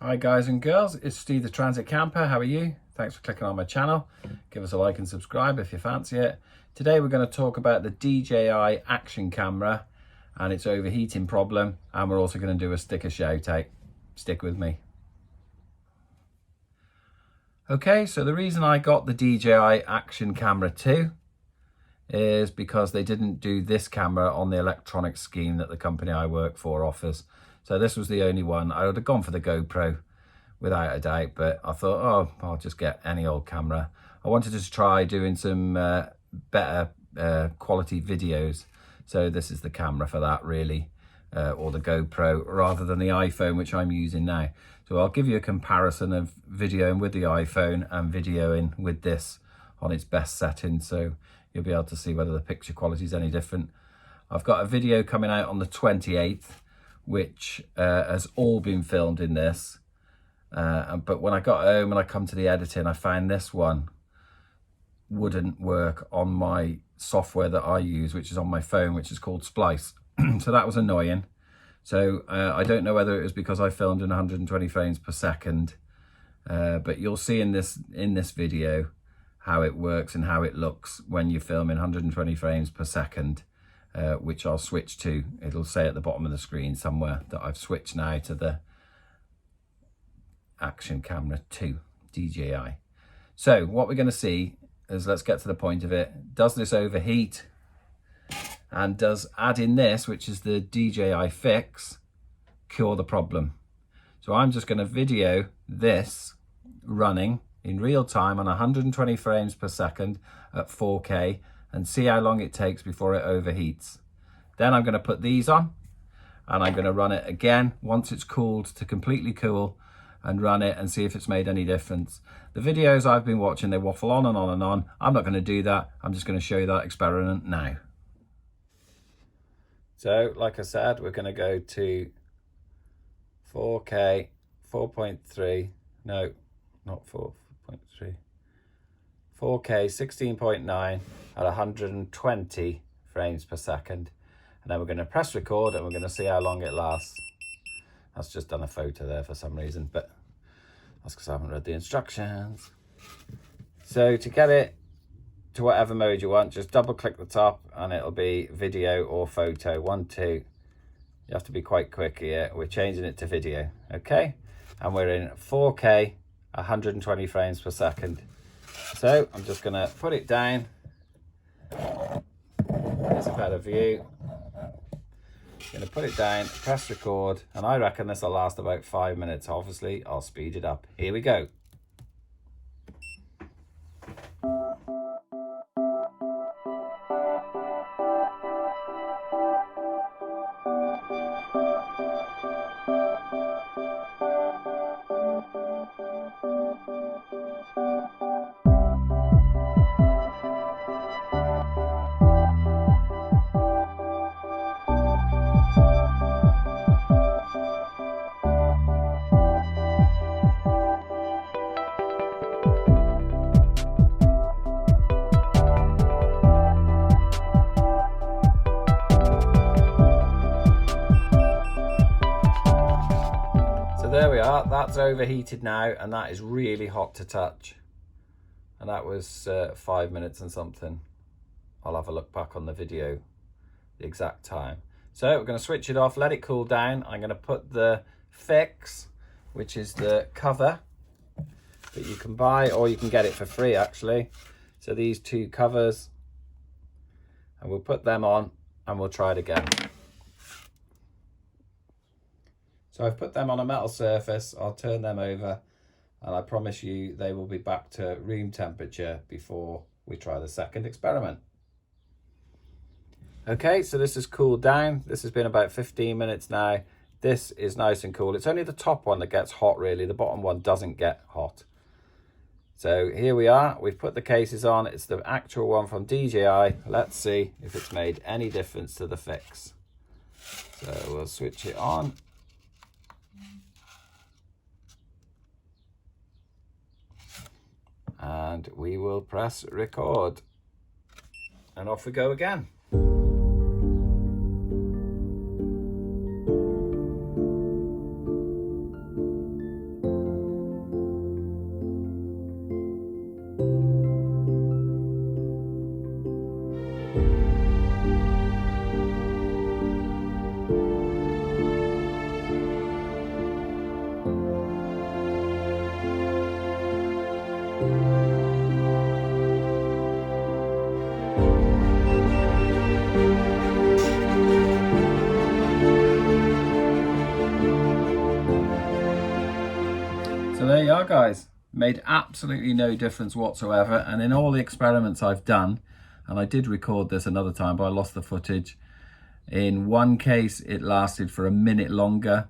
Hi guys and girls, it's Steve the Transit Camper. How are you? Thanks for clicking on my channel. Give us a like and subscribe if you fancy it. Today we're going to talk about the DJI action camera and its overheating problem, and we're also going to do a sticker shout out. Stick with me. Okay, so the reason I got the DJI action camera 2 is because they didn't do this camera on the electronic scheme that the company I work for offers. So this was the only one. I would have gone for the GoPro without a doubt, but I thought, oh, I'll just get any old camera. I wanted to try doing some better quality videos. So this is the camera for that really, or the GoPro rather than the iPhone, which I'm using now. So I'll give you a comparison of videoing with the iPhone and videoing with this on its best settings. So you'll be able to see whether the picture quality is any different. I've got a video coming out on the 28th, which has all been filmed in this. But when I got home and I come to the editing, I found this one wouldn't work on my software that I use, which is on my phone, which is called Splice. So that was annoying. So I don't know whether it was because I filmed in 120 frames per second, but you'll see in this video how it works and how it looks when you film in 120 frames per second, which I'll switch to. It'll say at the bottom of the screen somewhere that I've switched now to the Action Camera 2 DJI. So what we're going to see is, let's get to the point of it. Does this overheat? And does adding this, which is the DJI Fix, cure the problem? So I'm just going to video this running in real time on 120 frames per second at 4K and see how long it takes before it overheats. Then I'm going to put these on and I'm going to run it again once it's cooled to completely cool, and run it and see if it's made any difference. The videos I've been watching, they waffle on and on and on. I'm not going to do that. I'm just going to show you that experiment now. So like I said, we're going to go to 4K 4.3, no, not 4.3, 4K 16.9 at 120 frames per second. And then we're going to press record and we're going to see how long it lasts. That's just done a photo there for some reason, but that's because I haven't read the instructions. So to get it to whatever mode you want, just double click the top and it'll be video or photo. 1, 2. You have to be quite quick here. We're changing it to video, okay? And we're in 4K 120 frames per second. So I'm just gonna put it down. There's a better view. Gonna put it down, press record, and I reckon this will last about 5 minutes. Obviously, I'll speed it up. Here we go. There we are, that's overheated now, and that is really hot to touch. And that was 5 minutes and something. I'll have a look back on the video, the exact time. So we're going to switch it off, let it cool down. I'm going to put the Fix, which is the cover that you can buy, or you can get it for free actually. So these two covers, and we'll put them on and we'll try it again. So I've put them on a metal surface. I'll turn them over and I promise you they will be back to room temperature before we try the second experiment. Okay, so this has cooled down. This has been about 15 minutes now. This is nice and cool. It's only the top one that gets hot really. The bottom one doesn't get hot. So here we are. We've put the cases on. It's the actual one from DJI. Let's see if it's made any difference to the Fix. So we'll switch it on. And we will press record and off we go again. there you are, guys. Made absolutely no difference whatsoever. And in all the experiments I've done, and I did record this another time, but I lost the footage. In one case, it lasted for a minute longer.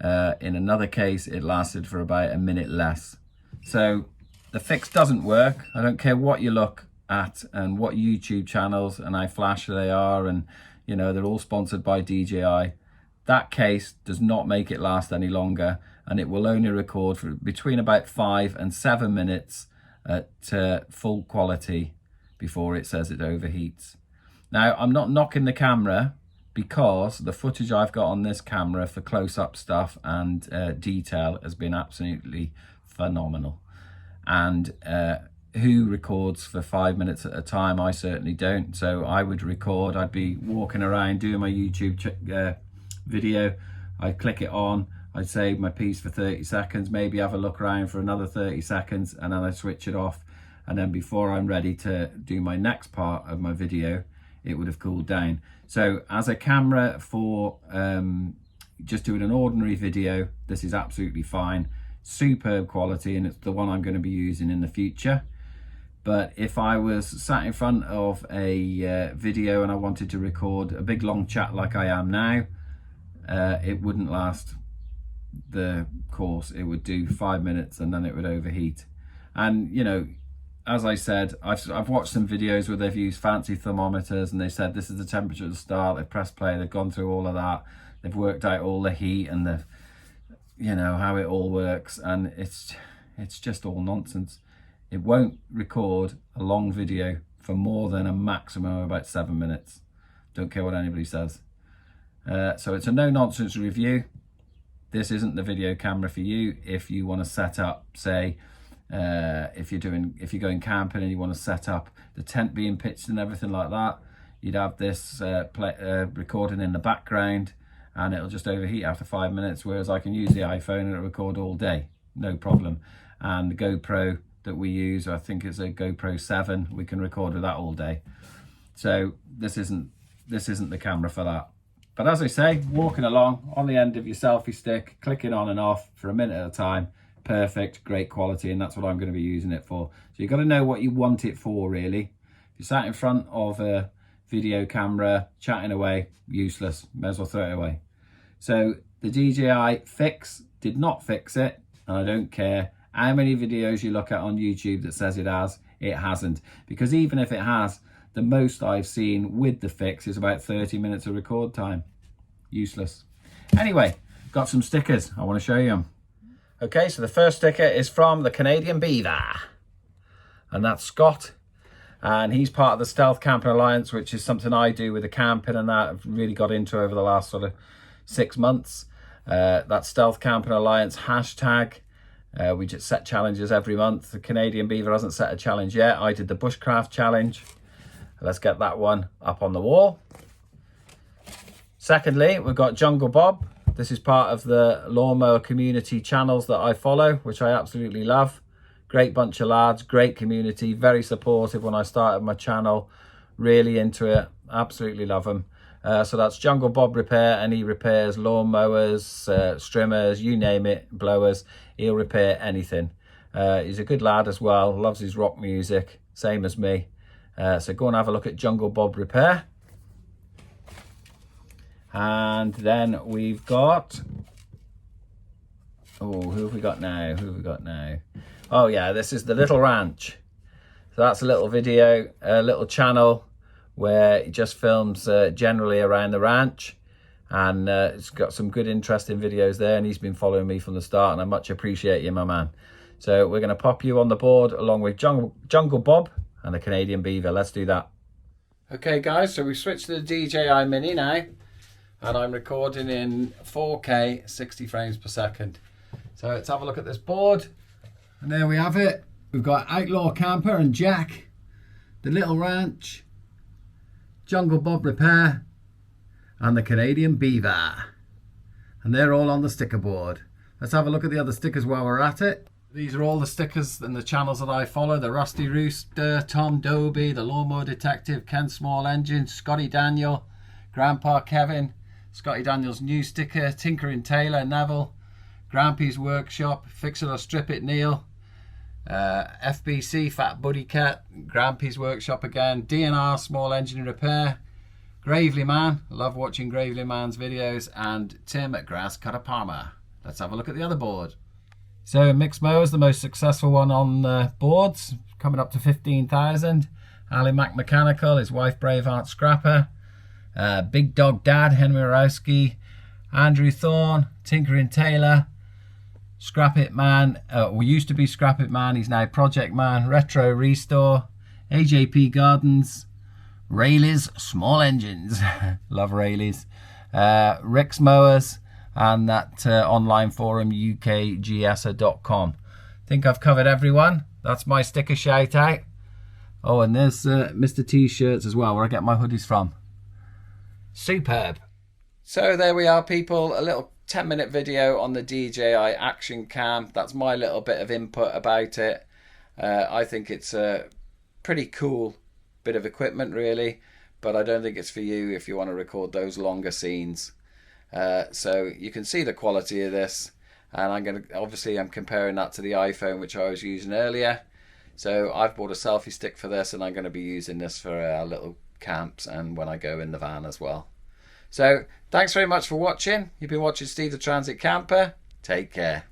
In another case, it lasted for about a minute less. So the fix doesn't work. I don't care what you look at and what YouTube channels and how flash they are, and you know, they're all sponsored by DJI. That case does not make it last any longer, and it will only record for between about 5 and 7 minutes at full quality before it says it overheats. Now, I'm not knocking the camera, because the footage I've got on this camera for close-up stuff and detail has been absolutely phenomenal. And who records for 5 minutes at a time? I certainly don't. So I would record, I'd be walking around doing my YouTube video, I'd click it on, I'd save my piece for 30 seconds, maybe have a look around for another 30 seconds, and then I'd switch it off. And then before I'm ready to do my next part of my video, it would have cooled down. So as a camera for just doing an ordinary video, this is absolutely fine. Superb quality, and it's the one I'm going to be using in the future. But if I was sat in front of a video and I wanted to record a big long chat like I am now, it wouldn't last the course. It would do 5 minutes and then it would overheat. And you know, as I said, I've watched some videos where they've used fancy thermometers and they said this is the temperature at the start, they've pressed play, they've gone through all of that, they've worked out all the heat and the, you know, how it all works, and it's just all nonsense. It won't record a long video for more than a maximum of about 7 minutes. Don't care what anybody says. So it's a no-nonsense review. This isn't the video camera for you if you want to set up, say, if you're going camping and you want to set up the tent being pitched and everything like that, you'd have this recording in the background, and it'll just overheat after 5 minutes, whereas I can use the iPhone and it'll record all day, no problem. And the GoPro that we use, I think it's a GoPro 7, we can record with that all day. So this isn't the camera for that. But as I say, walking along on the end of your selfie stick, clicking on and off for a minute at a time, perfect, great quality, and that's what I'm going to be using it for. So you've got to know what you want it for, really. If you're sat in front of a video camera, chatting away, useless, may as well throw it away. So the DJI fix did not fix it, and I don't care how many videos you look at on YouTube that says it has, it hasn't. Because even if it has, the most I've seen with the fix is about 30 minutes of record time. Useless. Anyway, got some stickers. I want to show you them. Okay, so the first sticker is from the Canadian Beaver. And that's Scott. And he's part of the Stealth Camping Alliance, which is something I do with the camping and that I've really got into over the last sort of 6 months. That Stealth Camping Alliance hashtag. We just set challenges every month. The Canadian Beaver hasn't set a challenge yet. I did the Bushcraft challenge. Let's get that one up on the wall. Secondly, we've got Jungle Bob. This is part of the lawnmower community channels that I follow, which I absolutely love. Great bunch of lads, great community, very supportive when I started my channel. Really into it, absolutely love them. So that's Jungle Bob Repair, and he repairs lawnmowers, strimmers, you name it, blowers. He'll repair anything. He's a good lad as well, loves his rock music, same as me. So go and have a look at Jungle Bob Repair. And then we've got, oh, who have we got now? Oh yeah, this is the Little Ranch. So that's a little video, a little channel where he just films generally around the ranch, and it's got some good interesting videos there, and he's been following me from the start, and I much appreciate you, my man. So we're going to pop you on the board along with Jungle Bob and the Canadian Beaver. Let's do that. Okay guys, so we switched to the DJI Mini now, and I'm recording in 4K 60 frames per second. So let's have a look at this board, and there we have it. We've got Outlaw Camper and Jack, the Little Ranch, Jungle Bob Repair, and the Canadian Beaver, and they're all on the sticker board. Let's have a look at the other stickers while we're at it. These are all the stickers and the channels that I follow: the Rusty Rooster, Tom Doby, the Lawnmower Detective, Ken Small Engine, Scotty Daniel, Grandpa Kevin, Scotty Daniel's new sticker, Tinkering Taylor, Neville, Grampy's Workshop, Fix It or Strip It Neil, FBC Fat Buddy Cat, Grampy's Workshop again, DNR Small Engine Repair, Gravely Man, love watching Gravely Man's videos, and Tim at Grass Cutter Palmer. Let's have a look at the other board. So mixed mowers, the most successful one on the boards, coming up to 15,000. Ali Mac Mechanical, his wife Braveheart Scrapper, Big Dog Dad Henry Rowski, Andrew Thorne, Tinkering Taylor, Scrap It Man, we used to be Scrap It Man, he's now Project Man, Retro Restore, AJP Gardens, Rayleigh's Small Engines, love Rayleigh's, Rick's Mowers, and that online forum ukgsa.com. Think I've covered everyone. That's my sticker shout out. Oh, and there's Mr. T-shirts as well, where I get my hoodies from. Superb. So there we are, people. A little 10-minute video on the DJI Action Cam. That's my little bit of input about it. I think it's a pretty cool bit of equipment, really, but I don't think it's for you if you want to record those longer scenes. So you can see the quality of this, and I'm comparing that to the iPhone, which I was using earlier. So I've bought a selfie stick for this, and I'm going to be using this for our little camps and when I go in the van as well. So thanks very much for watching. You've been watching Steve the Transit Camper. Take care.